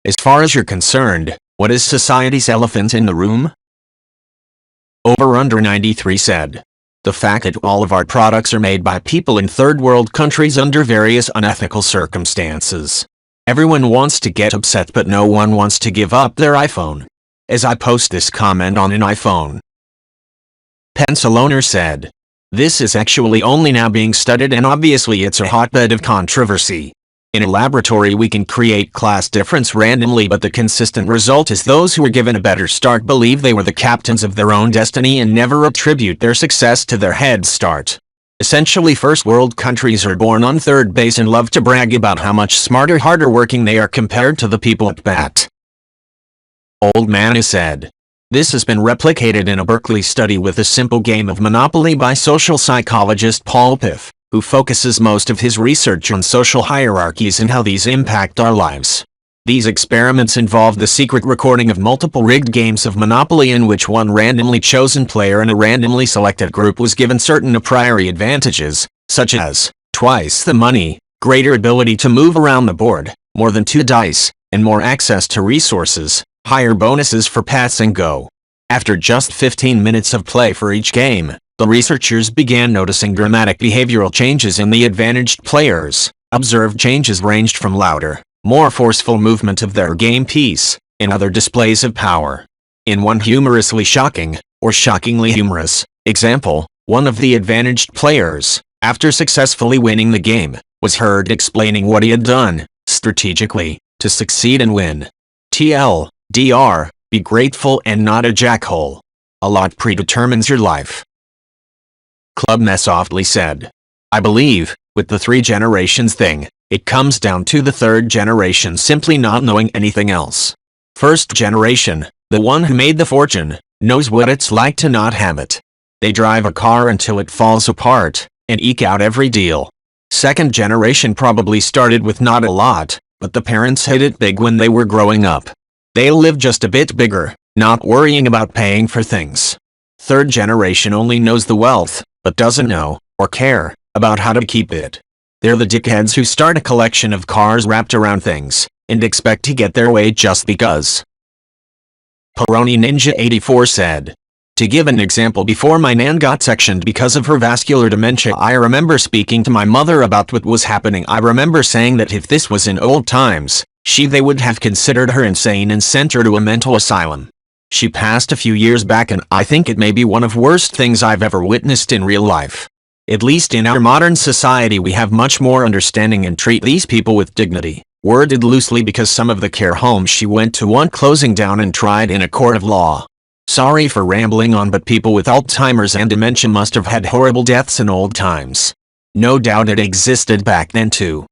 As far as you're concerned, what is society's elephant in the room? Over Under 93 said, the fact that all of our products are made by people in third world countries under various unethical circumstances. Everyone wants to get upset, but no one wants to give up their iPhone. As I post this comment on an iPhone. Pencil owner said, this is actually only now being studied and obviously it's a hotbed of controversy. In a laboratory we can create class difference randomly, but the consistent result is those who are given a better start believe they were the captains of their own destiny and never attribute their success to their head start. Essentially, first world countries are born on third base and love to brag about how much smarter, harder working they are compared to the people at bat. Old man has said, this has been replicated in a Berkeley study with a simple game of Monopoly by social psychologist Paul Piff, who focuses most of his research on social hierarchies and how these impact our lives. These experiments involved the secret recording of multiple rigged games of Monopoly in which one randomly chosen player and a randomly selected group was given certain a priori advantages, such as twice the money, greater ability to move around the board, more than 2 dice, and more access to resources, higher bonuses for pass and go. After just 15 minutes of play for each game, the researchers began noticing dramatic behavioral changes in the advantaged players. Observed changes ranged from louder, more forceful movement of their game piece, and other displays of power. In one humorously shocking, or shockingly humorous, example, one of the advantaged players, after successfully winning the game, was heard explaining what he had done, strategically, to succeed and win. TLDR, be grateful and not a jackhole. A lot predetermines your life. Club Mess softly said, I believe, with the 3 generations thing, it comes down to the third generation simply not knowing anything else. First generation, the one who made the fortune, knows what it's like to not have it. They drive a car until it falls apart, and eke out every deal. Second generation probably started with not a lot, but the parents hit it big when they were growing up. They live just a bit bigger, not worrying about paying for things. Third generation only knows the wealth, but doesn't know, or care, about how to keep it. They're the dickheads who start a collection of cars wrapped around things, and expect to get their way just because. Peroni Ninja 84 said, to give an example, before my nan got sectioned because of her vascular dementia, I remember speaking to my mother about what was happening. I remember saying that if this was in old times, they would have considered her insane and sent her to a mental asylum. She passed a few years back and I think it may be one of the worst things I've ever witnessed in real life. At least in our modern society we have much more understanding and treat these people with dignity, worded loosely because some of the care homes she went to want closing down and tried in a court of law. Sorry for rambling on, but people with Alzheimer's and dementia must have had horrible deaths in old times. No doubt it existed back then too.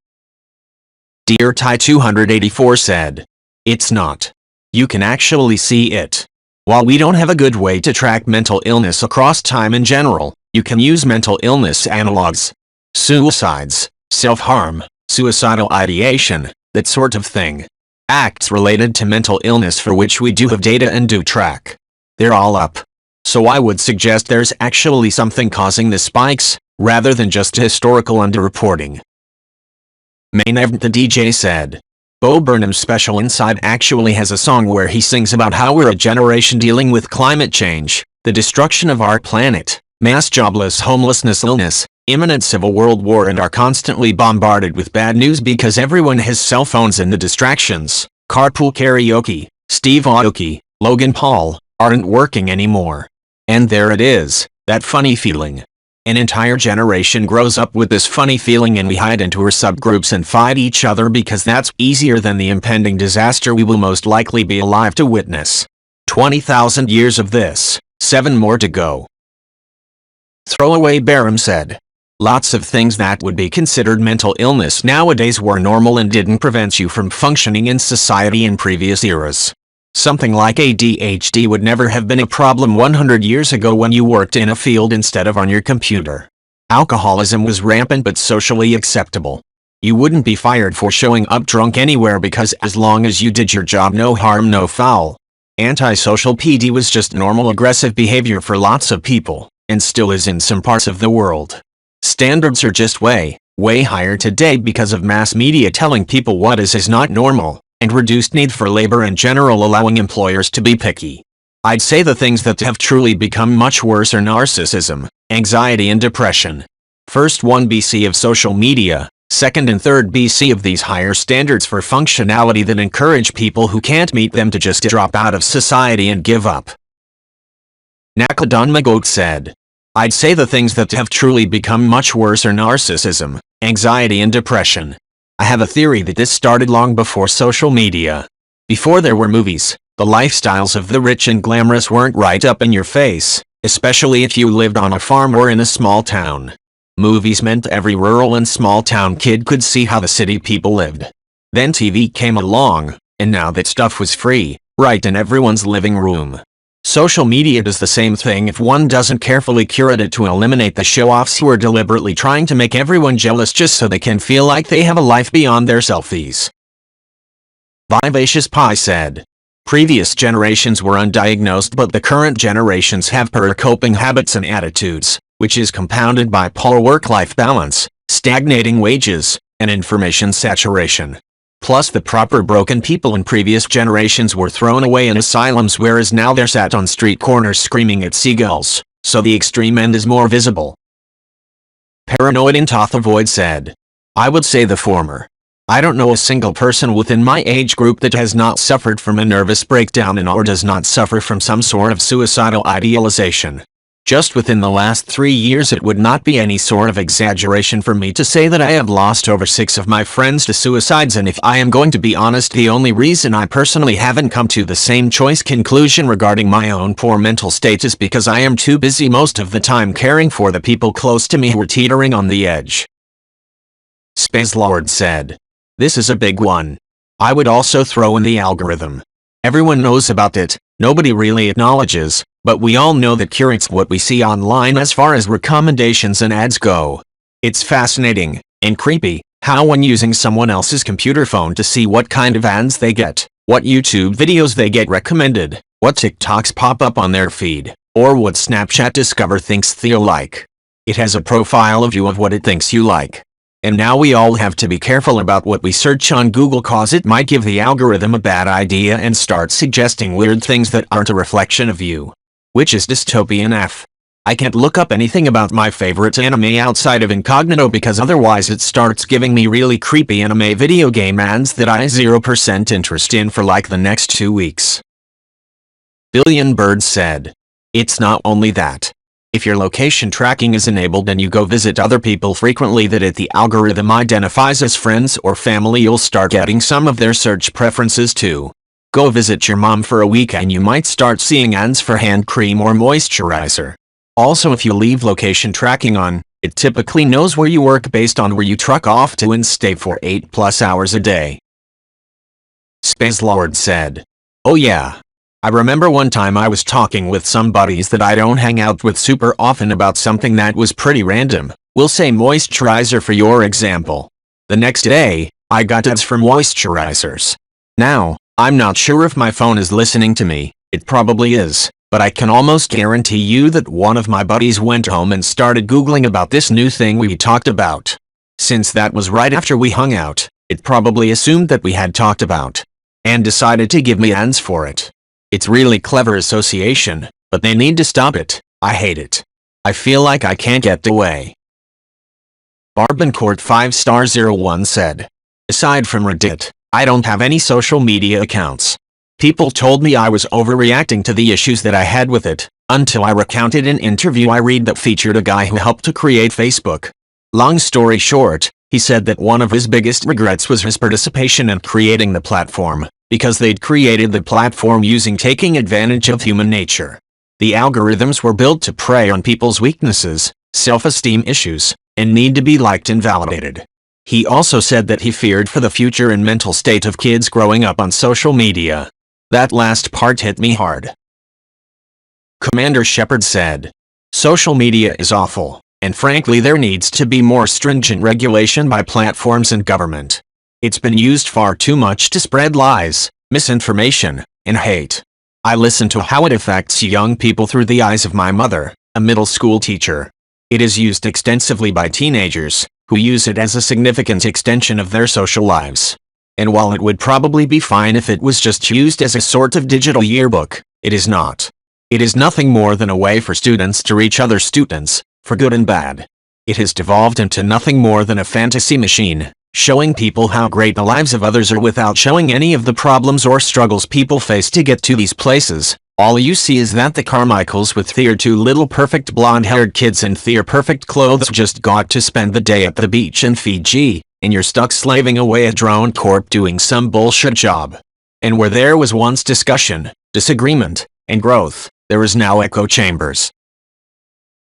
Dear Ty 284 said, it's not. You can actually see it. While we don't have a good way to track mental illness across time in general, you can use mental illness analogs. Suicides, self-harm, suicidal ideation, that sort of thing. Acts related to mental illness for which we do have data and do track. They're all up. So I would suggest there's actually something causing the spikes, rather than just historical underreporting. Maynard the DJ said, Bo Burnham's special Inside actually has a song where he sings about how we're a generation dealing with climate change, the destruction of our planet, mass jobless homelessness, illness, imminent civil world war, and are constantly bombarded with bad news because everyone has cell phones and the distractions, carpool karaoke, Steve Aoki, Logan Paul, aren't working anymore. And there it is, that funny feeling. An entire generation grows up with this funny feeling and we hide into our subgroups and fight each other because that's easier than the impending disaster we will most likely be alive to witness. 20,000 years of this, 7 more to go. Throwaway Barham said, lots of things that would be considered mental illness nowadays were normal and didn't prevent you from functioning in society in previous eras. Something like ADHD would never have been a problem 100 years ago when you worked in a field instead of on your computer. Alcoholism was rampant but socially acceptable. You wouldn't be fired for showing up drunk anywhere because as long as you did your job, no harm, no foul. Antisocial PD was just normal aggressive behavior for lots of people, and still is in some parts of the world. Standards are just way higher today because of mass media telling people what is not normal, and reduced need for labor in general, allowing employers to be picky. I'd say the things that have truly become much worse are narcissism, anxiety and depression. First 1 BC of social media, second and third BC of these higher standards for functionality that encourage people who can't meet them to just drop out of society and give up. Nakadonmagoat said, I'd say the things that have truly become much worse are narcissism, anxiety and depression. I have a theory that this started long before social media. Before there were movies, the lifestyles of the rich and glamorous weren't right up in your face, especially if you lived on a farm or in a small town. Movies meant every rural and small town kid could see how the city people lived. Then TV came along, and now that stuff was free, right in everyone's living room. Social media does the same thing if one doesn't carefully curate it to eliminate the show-offs who are deliberately trying to make everyone jealous just so they can feel like they have a life beyond their selfies. Vivacious Pie said, previous generations were undiagnosed, but the current generations have poor coping habits and attitudes, which is compounded by poor work-life balance, stagnating wages, and information saturation. Plus the proper broken people in previous generations were thrown away in asylums, whereas now they're sat on street corners screaming at seagulls, so the extreme end is more visible. Paranoid Void said, I would say the former. I don't know a single person within my age group that has not suffered from a nervous breakdown and or does not suffer from some sort of suicidal idealization. Just within the last 3 years, it would not be any sort of exaggeration for me to say that I have lost over 6 of my friends to suicides, and if I am going to be honest, the only reason I personally haven't come to the same choice conclusion regarding my own poor mental state is because I am too busy most of the time caring for the people close to me who are teetering on the edge. Space Lord said, this is a big one. I would also throw in the algorithm. Everyone knows about it, nobody really acknowledges, but we all know that curates what we see online as far as recommendations and ads go. It's fascinating, and creepy, how when using someone else's computer phone to see what kind of ads they get, what YouTube videos they get recommended, what TikToks pop up on their feed, or what Snapchat Discover thinks they'll like. It has a profile of you of what it thinks you like. And now we all have to be careful about what we search on Google, cause it might give the algorithm a bad idea and start suggesting weird things that aren't a reflection of you. Which is dystopian F. I can't look up anything about my favorite anime outside of incognito because otherwise it starts giving me really creepy anime video game ads that I 0% interest in for like the next 2 weeks. Billion Birds said, it's not only that. If your location tracking is enabled and you go visit other people frequently that the algorithm identifies as friends or family, you'll start getting some of their search preferences too. Go visit your mom for a week and you might start seeing ads for hand cream or moisturizer. Also, if you leave location tracking on, it typically knows where you work based on where you truck off to and stay for 8+ hours a day. Space Lord said, oh yeah. I remember one time I was talking with some buddies that I don't hang out with super often about something that was pretty random. We'll say moisturizer for your example. The next day, I got ads for moisturizers. Now, I'm not sure if my phone is listening to me, it probably is, but I can almost guarantee you that one of my buddies went home and started Googling about this new thing we talked about. Since that was right after we hung out, it probably assumed that we had talked about, and decided to give me ads for it. It's really clever association, but they need to stop it. I hate it. I feel like I can't get away. Barbancourt 5*01 said, aside from Reddit, I don't have any social media accounts. People told me I was overreacting to the issues that I had with it, until I recounted an interview I read that featured a guy who helped to create Facebook. Long story short, he said that one of his biggest regrets was his participation in creating the platform, because they'd created the platform taking advantage of human nature. The algorithms were built to prey on people's weaknesses, self-esteem issues, and need to be liked and validated. He also said that he feared for the future and mental state of kids growing up on social media. That last part hit me hard. Commander Shepard said, social media is awful, and frankly there needs to be more stringent regulation by platforms and government. It's been used far too much to spread lies, misinformation, and hate. I listen to how it affects young people through the eyes of my mother, a middle school teacher. It is used extensively by teenagers, who use it as a significant extension of their social lives. And while it would probably be fine if it was just used as a sort of digital yearbook, it is not. It is nothing more than a way for students to reach other students, for good and bad. It has devolved into nothing more than a fantasy machine, showing people how great the lives of others are without showing any of the problems or struggles people face to get to these places. All you see is that the Carmichaels with their two little perfect blonde-haired kids in their perfect clothes just got to spend the day at the beach in Fiji, and you're stuck slaving away a drone corp doing some bullshit job. And where there was once discussion, disagreement, and growth, there is now echo chambers.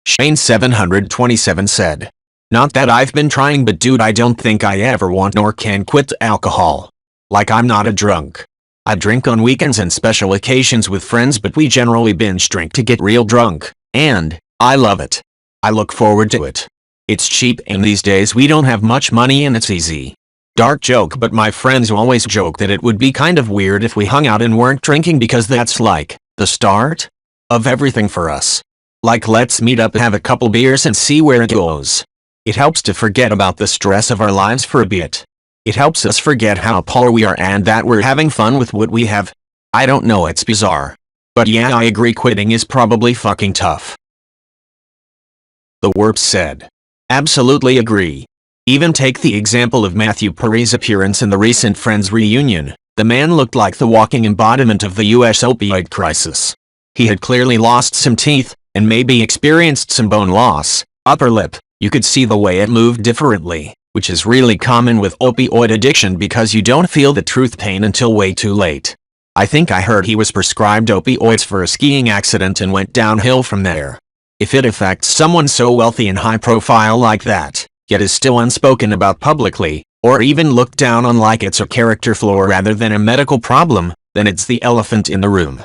Shane 727 said, "Not that I've been trying, but dude, I don't think I ever want nor can quit alcohol. Like, I'm not a drunk. I drink on weekends and special occasions with friends, but we generally binge drink to get real drunk, and I love it. I look forward to it. It's cheap, and these days we don't have much money and it's easy. Dark joke, but my friends always joke that it would be kind of weird if we hung out and weren't drinking, because that's like the start of everything for us. Like, let's meet up, have a couple beers and see where it goes. It helps to forget about the stress of our lives for a bit. It helps us forget how poor we are and that we're having fun with what we have. I don't know, it's bizarre. But yeah, I agree, quitting is probably fucking tough." The Werps said, "Absolutely agree. Even take the example of Matthew Perry's appearance in the recent Friends reunion. The man looked like the walking embodiment of the US opioid crisis. He had clearly lost some teeth, and maybe experienced some bone loss. Upper lip, you could see the way it moved differently, which is really common with opioid addiction because you don't feel the truth pain until way too late. I think I heard he was prescribed opioids for a skiing accident and went downhill from there. If it affects someone so wealthy and high profile like that, yet is still unspoken about publicly, or even looked down on like it's a character flaw rather than a medical problem, then it's the elephant in the room."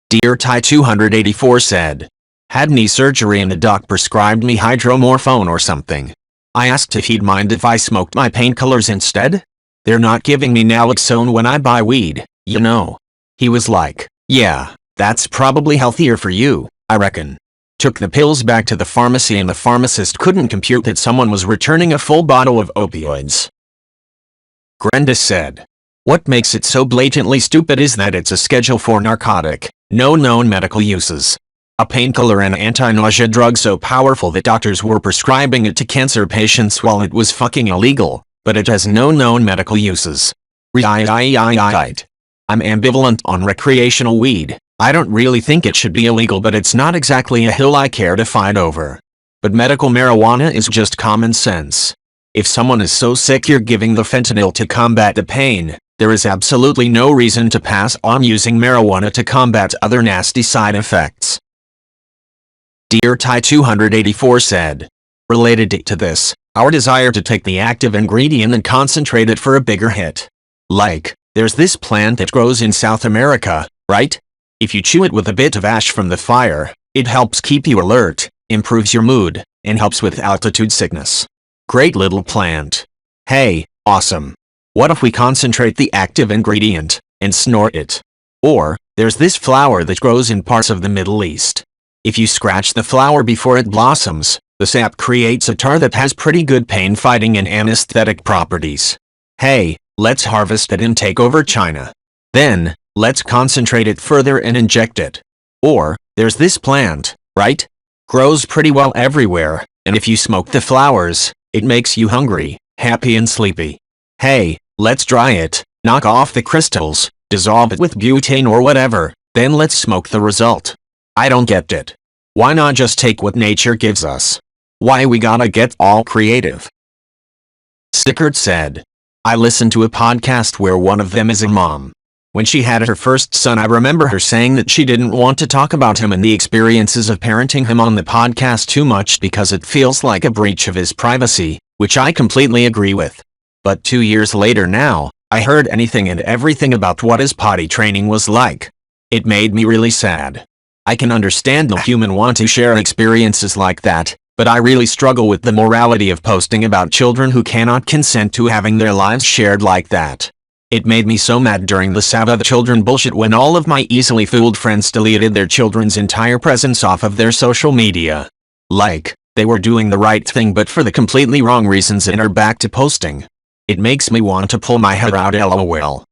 Dear Ty 284 said, "Had knee surgery and the doc prescribed me hydromorphone or something. I asked if he'd mind if I smoked my painkillers instead. They're not giving me naloxone when I buy weed, you know. He was like, yeah, that's probably healthier for you, I reckon. Took the pills back to the pharmacy and the pharmacist couldn't compute that someone was returning a full bottle of opioids." Grenda said, "What makes it so blatantly stupid is that it's a Schedule IV narcotic, no known medical uses. A painkiller and anti-nausea drug so powerful that doctors were prescribing it to cancer patients while it was fucking illegal, but it has no known medical uses. I'm ambivalent on recreational weed. I don't really think it should be illegal, but it's not exactly a hill I care to fight over. But medical marijuana is just common sense. If someone is so sick you're giving the fentanyl to combat the pain, there is absolutely no reason to pass on using marijuana to combat other nasty side effects." Dear Ty 284 said, "Related to this, our desire to take the active ingredient and concentrate it for a bigger hit. Like, there's this plant that grows in South America, right? If you chew it with a bit of ash from the fire, it helps keep you alert, improves your mood, and helps with altitude sickness. Great little plant. Hey, awesome. What if we concentrate the active ingredient and snort it? Or, there's this flower that grows in parts of the Middle East. If you scratch the flower before it blossoms, the sap creates a tar that has pretty good pain-fighting and anesthetic properties. Hey, let's harvest it and take over China. Then, let's concentrate it further and inject it. Or, there's this plant, right? Grows pretty well everywhere, and if you smoke the flowers, it makes you hungry, happy and sleepy. Hey, let's dry it, knock off the crystals, dissolve it with butane or whatever, then let's smoke the result. I don't get it. Why not just take what nature gives us? Why we gotta get all creative?" Sickert said, "I listened to a podcast where one of them is a mom. When she had her first son, I remember her saying that she didn't want to talk about him and the experiences of parenting him on the podcast too much because it feels like a breach of his privacy, which I completely agree with. But 2 years later now, I heard anything and everything about what his potty training was like. It made me really sad. I can understand no human want to share experiences like that, but I really struggle with the morality of posting about children who cannot consent to having their lives shared like that. It made me so mad during the Save the Children bullshit when all of my easily fooled friends deleted their children's entire presence off of their social media. Like, they were doing the right thing but for the completely wrong reasons and are back to posting. It makes me want to pull my hair out, lol.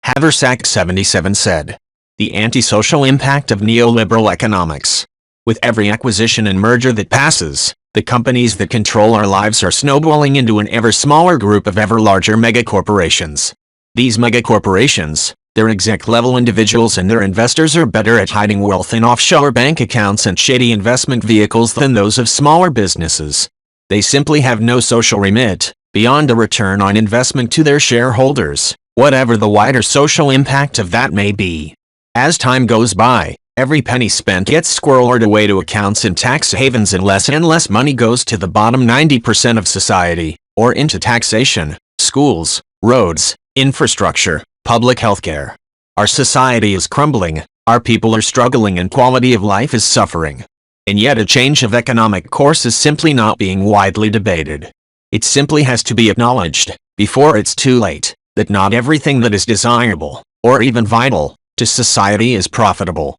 Haversack77 said, the antisocial impact of neoliberal economics. With every acquisition and merger that passes, the companies that control our lives are snowballing into an ever smaller group of ever larger megacorporations. These megacorporations, their exec-level individuals and their investors are better at hiding wealth in offshore bank accounts and shady investment vehicles than those of smaller businesses. They simply have no social remit, beyond a return on investment to their shareholders, whatever the wider social impact of that may be. As time goes by, every penny spent gets squirreled away to accounts in tax havens and less money goes to the bottom 90% of society, or into taxation, schools, roads, infrastructure, public healthcare. Our society is crumbling, our people are struggling and quality of life is suffering. And yet a change of economic course is simply not being widely debated. It simply has to be acknowledged, before it's too late, that not everything that is desirable, or even vital, to society is profitable.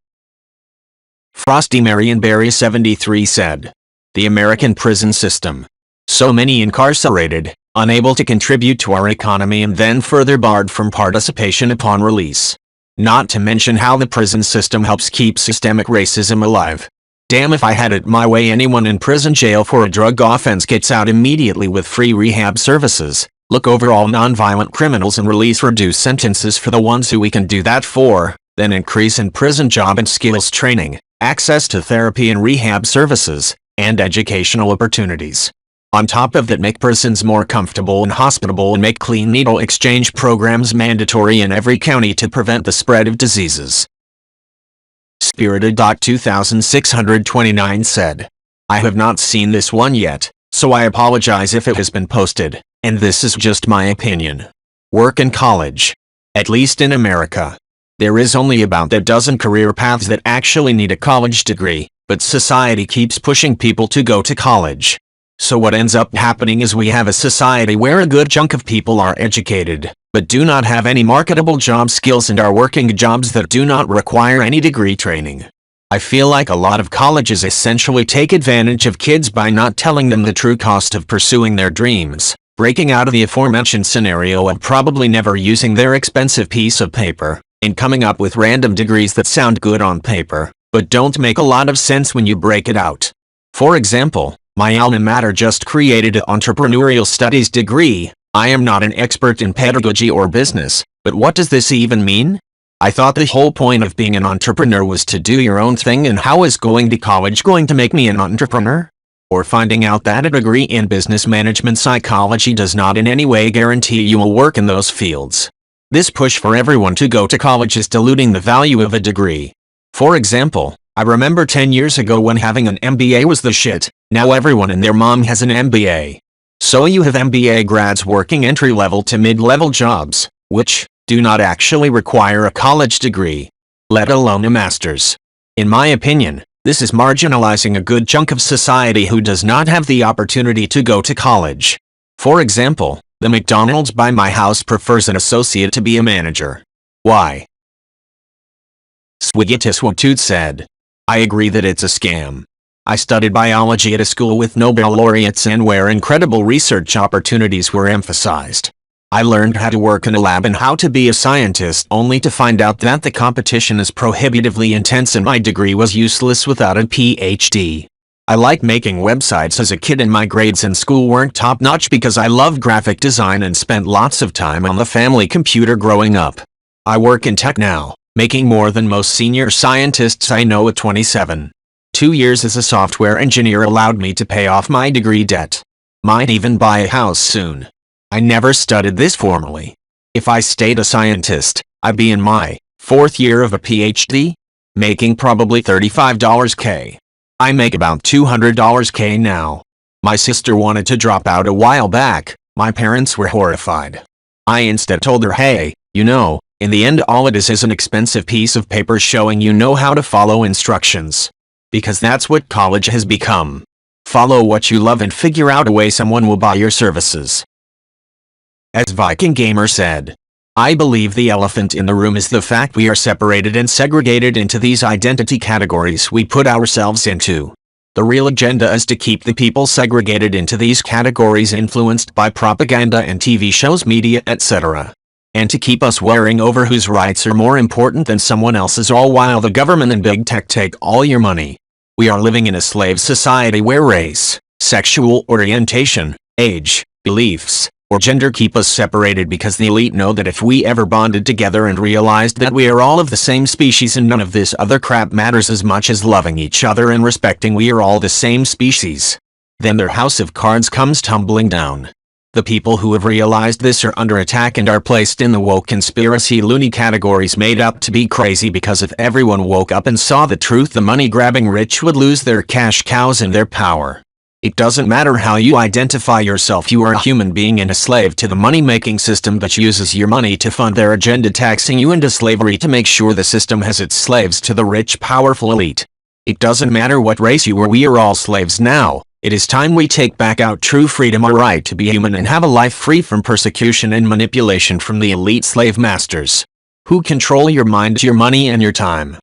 Frosty Marionberry 73 said, the American prison system. So many incarcerated, unable to contribute to our economy and then further barred from participation upon release. Not to mention how the prison system helps keep systemic racism alive. Damn, if I had it my way, anyone in prison jail for a drug offense gets out immediately with free rehab services. Look over all nonviolent criminals and release reduced sentences for the ones who we can do that for, then increase in prison job and skills training, access to therapy and rehab services, and educational opportunities. On top of that, make prisons more comfortable and hospitable and make clean needle exchange programs mandatory in every county to prevent the spread of diseases. Spirited.2629 said, I have not seen this one yet, so I apologize if it has been posted, and this is just my opinion. Work in college. At least in America. There is only about a dozen career paths that actually need a college degree, but society keeps pushing people to go to college. So what ends up happening is we have a society where a good chunk of people are educated, but do not have any marketable job skills and are working jobs that do not require any degree training. I feel like a lot of colleges essentially take advantage of kids by not telling them the true cost of pursuing their dreams, breaking out of the aforementioned scenario of probably never using their expensive piece of paper, and coming up with random degrees that sound good on paper, but don't make a lot of sense when you break it out. For example, my alma mater just created an entrepreneurial studies degree. I am not an expert in pedagogy or business, but what does this even mean? I thought the whole point of being an entrepreneur was to do your own thing, and how is going to college going to make me an entrepreneur? Or finding out that a degree in business management psychology does not in any way guarantee you will work in those fields. This push for everyone to go to college is diluting the value of a degree. For example, I remember 10 years ago when having an MBA was the shit. Now everyone and their mom has an MBA. So you have MBA grads working entry-level to mid-level jobs, which do not actually require a college degree, let alone a master's. In my opinion, this is marginalizing a good chunk of society who does not have the opportunity to go to college. For example, the McDonald's by my house prefers an associate to be a manager. Why? Swigitiswatude said, I agree that it's a scam. I studied biology at a school with Nobel laureates and where incredible research opportunities were emphasized. I learned how to work in a lab and how to be a scientist only to find out that the competition is prohibitively intense and my degree was useless without a PhD. I liked making websites as a kid and my grades in school weren't top-notch because I loved graphic design and spent lots of time on the family computer growing up. I work in tech now, making more than most senior scientists I know at 27. 2 years as a software engineer allowed me to pay off my degree debt. Might even buy a house soon. I never studied this formally. If I stayed a scientist, I'd be in my 4th year of a PhD, making probably $35K. I make about $200K now. My sister wanted to drop out a while back. My parents were horrified. I instead told her, hey, you know, in the end all it is an expensive piece of paper showing you know how to follow instructions. Because that's what college has become. Follow what you love and figure out a way someone will buy your services. As Viking Gamer said, I believe the elephant in the room is the fact we are separated and segregated into these identity categories we put ourselves into. The real agenda is to keep the people segregated into these categories influenced by propaganda and TV shows, media, etc. And to keep us worrying over whose rights are more important than someone else's, all while the government and big tech take all your money. We are living in a slave society where race, sexual orientation, age, beliefs, or gender keep us separated because the elite know that if we ever bonded together and realized that we are all of the same species and none of this other crap matters as much as loving each other and respecting we are all the same species, then their house of cards comes tumbling down. The people who have realized this are under attack and are placed in the woke conspiracy loony categories made up to be crazy because if everyone woke up and saw the truth, the money-grabbing rich would lose their cash cows and their power. It doesn't matter how you identify yourself, you are a human being and a slave to the money-making system that uses your money to fund their agenda, taxing you into slavery to make sure the system has its slaves to the rich, powerful elite. It doesn't matter what race you were, we are all slaves now. It is time we take back our true freedom, our right to be human and have a life free from persecution and manipulation from the elite slave masters, who control your mind, your money, and your time.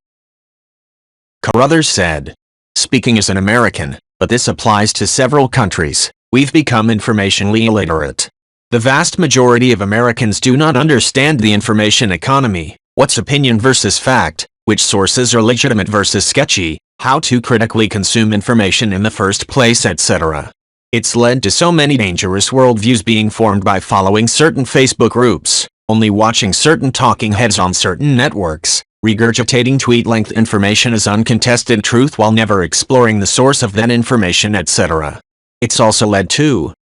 Carruthers said, speaking as an American, but this applies to several countries, we've become informationally illiterate. The vast majority of Americans do not understand the information economy, what's opinion versus fact, which sources are legitimate versus sketchy, how to critically consume information in the first place, etc. It's led to so many dangerous worldviews being formed by following certain Facebook groups, only watching certain talking heads on certain networks, regurgitating tweet-length information as uncontested truth while never exploring the source of that information, etc. It's also led to,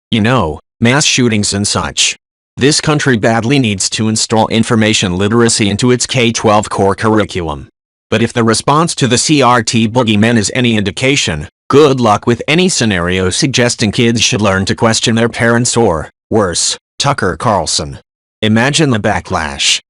mass shootings and such. This country badly needs to install information literacy into its K-12 core curriculum. But if the response to the CRT boogeymen is any indication, good luck with any scenario suggesting kids should learn to question their parents or, worse, Tucker Carlson. Imagine the backlash.